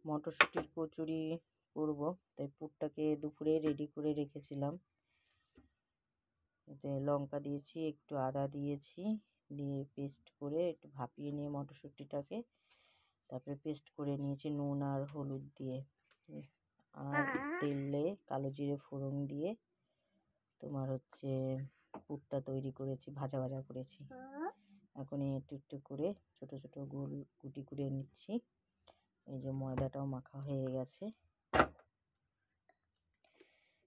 মটরশুঁটির কচুরি করব, তাই পুরটাকে দুপুরে রেডি করে রেখেছিলাম। এতে লঙ্কা দিয়েছি, একটু আদা দিয়েছি, দিয়ে পেস্ট করে একটু ভাপিয়ে নিয়ে মটরশুঁটিটাকে তারপরে পেস্ট করে নিয়েছি নুন আর হলুদ দিয়ে, আর তেলে কালো জিরে ফোড়ন দিয়ে তোমার হচ্ছে পুরটা তৈরি করেছি, ভাজা ভাজা করেছি। এখন একটু একটু করে ছোট ছোট গোল কুটি করে নিচ্ছি। এই যে ময়দাটাও মাখা হয়ে গেছে।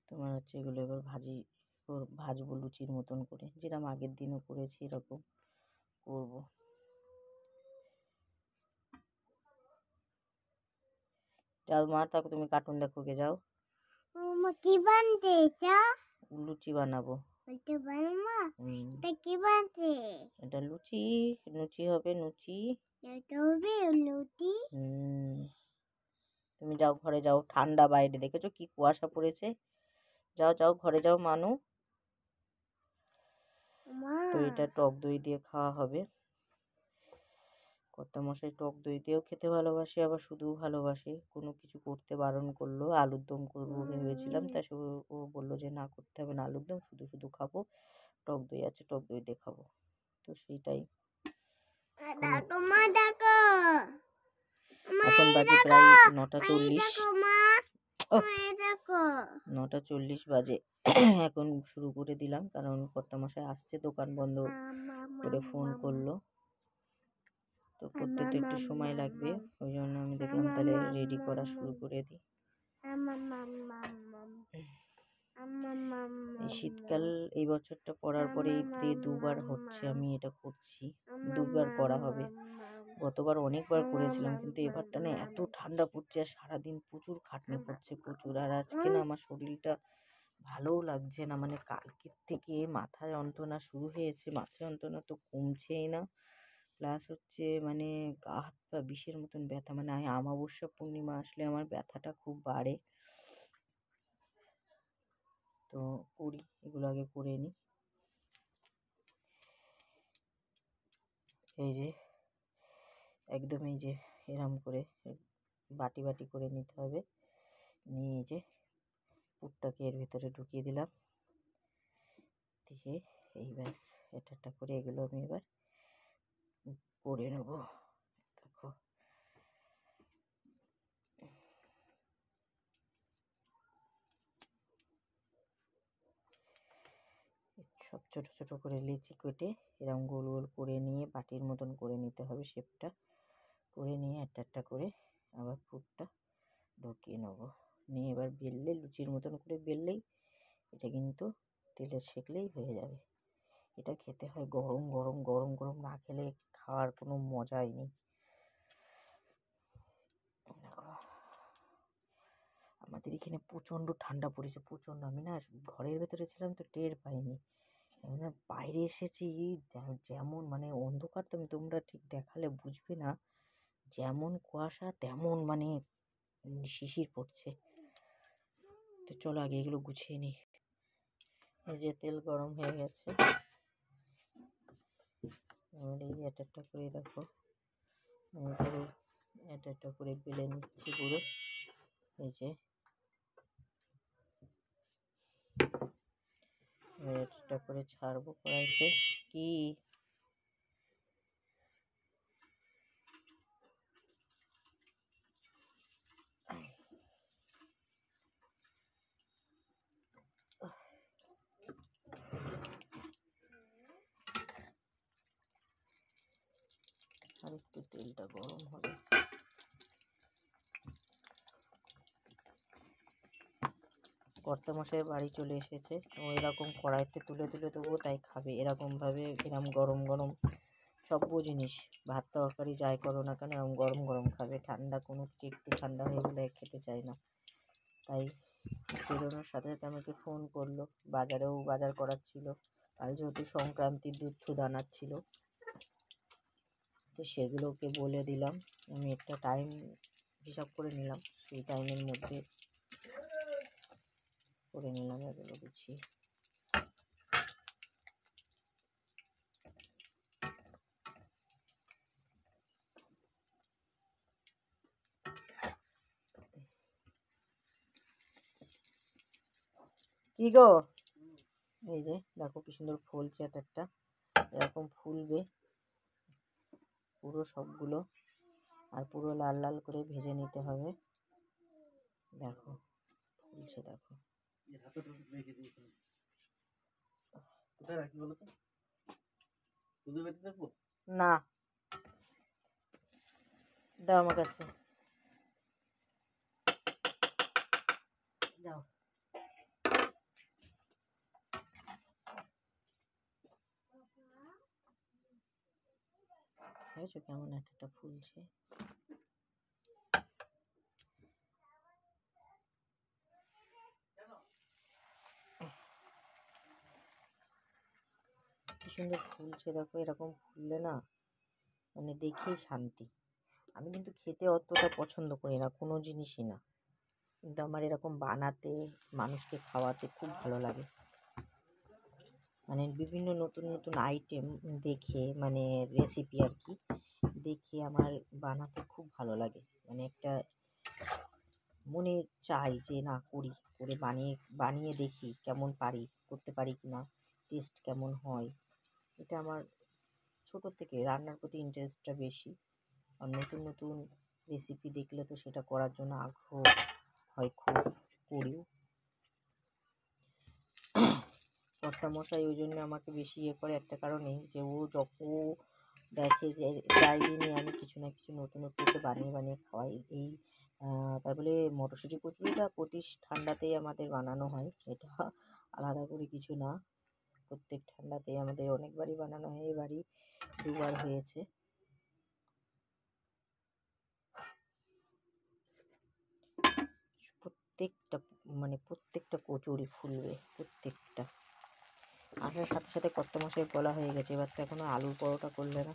তোমার হচ্ছে এগুলো এবার ভাজবো লুচির মতন করে, যেরকম আগের দিনও করেছি এরকম করব। যাও মা, তাকে তুমি কার্টুন দেখো, গে যাও। কি বানতে লুচি বানাবো। এটা লুচি, লুচি হবে লুচি। তুমি যাও ঘরে যাও, ঠান্ডা বাইরে, দেখেছো কি কুয়াশা পড়েছে। যাও যাও ঘরে যাও মানু। তো এটা টক দই দিয়ে খাওয়া হবে। কর্তামশাই টক দই দিয়েও খেতে ভালোবাসে, আবার শুধুও ভালোবাসে। কোনো কিছু করতে বারণ করলো, আলুর দম করবো ভেবেছিলাম, তা সে ও বললো যে না, করতে হবে না আলুর দম, শুধু শুধু খাবো, টক দই আছে টক দই দিয়ে খাবো। তো সেইটাই এখন বাজে প্রায় 9:40। 9:40 বাজে। এখন শুরু করে দিলাম, কারণ কর্তামশাই আসছে, দোকান বন্ধ করে ফোন করলো, তো করতে তো একটু সময় লাগবে। ওই জন্য আমি দেখলাম তাহলে রেডি করা শুরু করে দিই। এই শীতকাল এই বছরটা পড়ার পরে দিয়ে দুবার হচ্ছে, আমি এটা করছি, দুবার করা হবে। গতবার অনেকবার করেছিলাম, কিন্তু এবারটা না এত ঠান্ডা পড়ছে আর সারাদিন প্রচুর খাটনি পড়ছে, প্রচুর। আর আজকে না আমার শরীরটা ভালোও লাগছে না, মানে কালকের থেকে মাথা যন্ত্রণা শুরু হয়েছে, মাথা যন্ত্রণা তো কমছেই না, প্লাস হচ্ছে মানে গা হাত পা বিষের মতন ব্যথা। মানে অমাবস্যা পূর্ণিমা আসলে আমার ব্যথাটা খুব বাড়ে। তো করি, এগুলো আগে করে নিই। এই যে একদম এই যে এরম করে বাটি বাটি করে নিতে হবে। নিয়ে এই যে পুরটাকে এর ভিতরে ঢুকিয়ে দিলাম, দিয়ে এই ব্যাস এটা করে এগুলো আমি এবার করে নেব। দেখো সব ছোট ছোট করে লিচি কেটে এরকম গোল গোল করে নিয়ে বাটির মতন করে নিতে হবে, শেপটা করে নিয়ে একটা করে আবার পুরটা ঢুকিয়ে নেব। নিয়ে এবার বেললে লুচির মতন করে বেললেই এটা কিন্তু তেলে সেঁকলেই হয়ে যাবে। এটা খেতে হয় গরম গরম, গরম গরম না খেলে খাওয়ার কোনো মজাই নেই। আমাদের এখানে প্রচণ্ড ঠান্ডা পড়েছে, প্রচণ্ড। আমি না ঘরের ভেতরে ছিলাম তো টের পাইনি, এখন বাইরে এসেছি, যেমন মানে অন্ধকার, তো তোমরা ঠিক দেখালে বুঝবে না, যেমন কুয়াশা তেমন মানে শিশির পড়ছে। তো চলো আগে এগুলো গুছিয়ে নিই। এই যে তেল গরম হয়ে গেছে, এই একটা করে দেখো আমি পুরো একটা করে বেলে নিচ্ছি পুরো। এই যে একটা করে ছাড়বো কড়াইতে। কি আর একটু তেলটা গরম হবে। কর্তামশাই বাড়ি চলে এসেছে, ও এরকম কড়াইতে তুলে তুলে দেবো, তাই খাবে এরকমভাবে, এরকম গরম গরম সব জিনিস, ভাত তরকারি যাই করো না কেন এরকম গরম গরম খাবে। ঠান্ডা কোনো কিছু একটু ঠান্ডা হয়ে গেলে খেতে চায় না। তাই বেরোনোর সাথে সাথে আমাকে ফোন করলো, বাজারেও বাজার করার ছিল, আর যেহেতু সংক্রান্তির দুধ আনাচ্ছিল, তো সেগুলোকে বলে দিলাম। আমি একটা টাইম হিসাব করে নিলাম, সেই টাইমের মধ্যে করে নিলাম এগুলো গুছিয়ে। কি গো, এই যে দেখো কি সুন্দর ফুলছে একটা, এরকম ফুলবে পুরো সবগুলো, আর পুরো লাল লাল করে ভেজে নিতে হবে। দেখো ফুলছে, দেখো না, দাও আমার কাছে, যাও। দেখেছো কেমন একটা ফুলছে। কি সুন্দর ফুলছে দেখো, এরকম ফুললে না মানে দেখেই শান্তি। আমি কিন্তু খেতে অতটা পছন্দ করি না কোনো জিনিসই না, কিন্তু আমার এরকম বানাতে, মানুষকে খাওয়াতে খুব ভালো লাগে। মানে বিভিন্ন নতুন নতুন আইটেম দেখে, মানে রেসিপি আর কি দেখে আমার বানাতে খুব ভালো লাগে। মানে একটা মনে চাই যে না করি, করে বানিয়ে বানিয়ে দেখি কেমন পারি, করতে পারি কি না, টেস্ট কেমন হয়। এটা আমার ছোটো থেকে রান্নার প্রতি ইন্টারেস্টটা বেশি। আর নতুন নতুন রেসিপি দেখলে তো সেটা করার জন্য আগ্রহ হয় খুব, করিও। কর্তামশাই ওই জন্য আমাকে বেশি ইয়ে করে একটা কারণেই, যে ও দেখে যে যাই দিনই আমি কিছু না কিছু নতুন নতুন বানিয়ে বানিয়ে খাওয়াই। এই তাই বলে মটরশুঁটি কচুরিটা প্রতি ঠান্ডাতেই আমাদের বানানো হয়, এটা আলাদা করে কিছু না। প্রত্যেক ঠান্ডাতেই আমাদের অনেকবারই বানানো হয়, এবারই 2বার হয়েছে। প্রত্যেকটা কচুরি ফুলবে, প্রত্যেকটা। আসার সাথে সাথে কর্তামশাই বলা হয়ে গেছে, এবার তো এখনও আলুর পরোটা করলে না।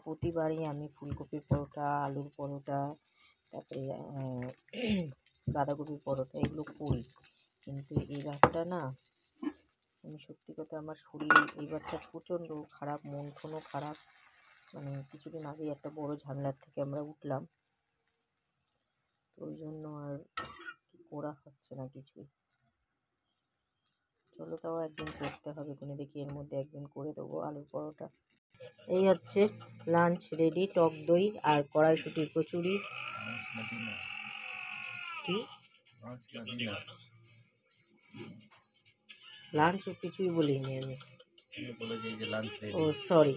প্রতিবারই আমি ফুলকপির পরোটা, আলুর পরোটা, তারপরে বাঁধাকপির পরোটা এগুলো করি, কিন্তু এইবারটা না, আমি সত্যি কথা আমার শরীর এইবারটা প্রচণ্ড খারাপ, মন টনও খারাপ। মানে কিছুদিন আগেই একটা বড় ঝামেলার থেকে আমরা উঠলাম, তো ওই জন্য আর করা হচ্ছে না কিছুই। চলো তাও একদিন করতে হবে, কোনো দেখি এর মধ্যে একদিন করে দেবো আলুর পরোটা। এই হচ্ছে লাঞ্চ রেডি, টক দই আর কড়াইশুঁটির কচুরি। কি লাঞ্চ কিছুই বলিনি আমি, ও সরি,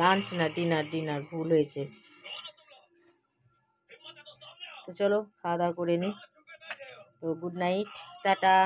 লাঞ্চ না ডিনার ভুল হয়েছে। তো চলো খাওয়া দাওয়া করে নিই, তো গুড নাইট, টাটা।